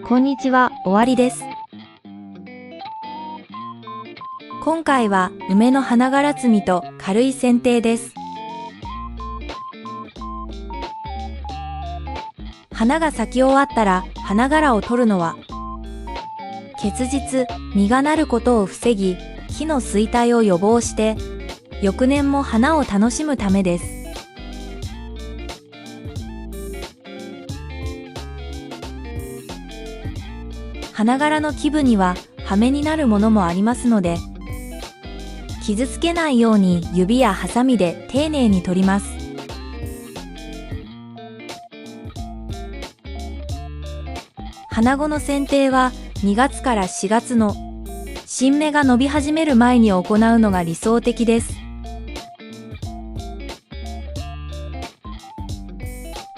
こんにちは、終わりです。今回は梅の花がら摘みと軽い剪定です。花が咲き終わったら花がらを取るのは結実、実がなることを防ぎ、木の衰退を予防して、翌年も花を楽しむためです。花がらの基部には葉芽になるものもありますので、傷つけないように指やハサミで丁寧に取ります。花後の剪定は2月から4月の新芽が伸び始める前に行うのが理想的です。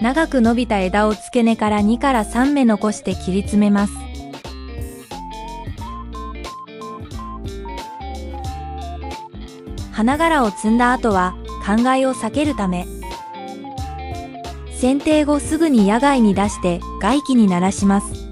長く伸びた枝を付け根から2から3芽残して切り詰めます。花がらを摘んだ後は灌漑を避けるため、剪定後すぐに野外に出して外気に慣らします。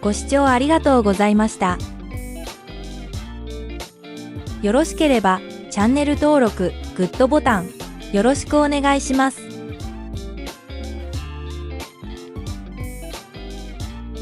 ご視聴ありがとうございました。よろしければチャンネル登録、グッドボタンよろしくお願いします。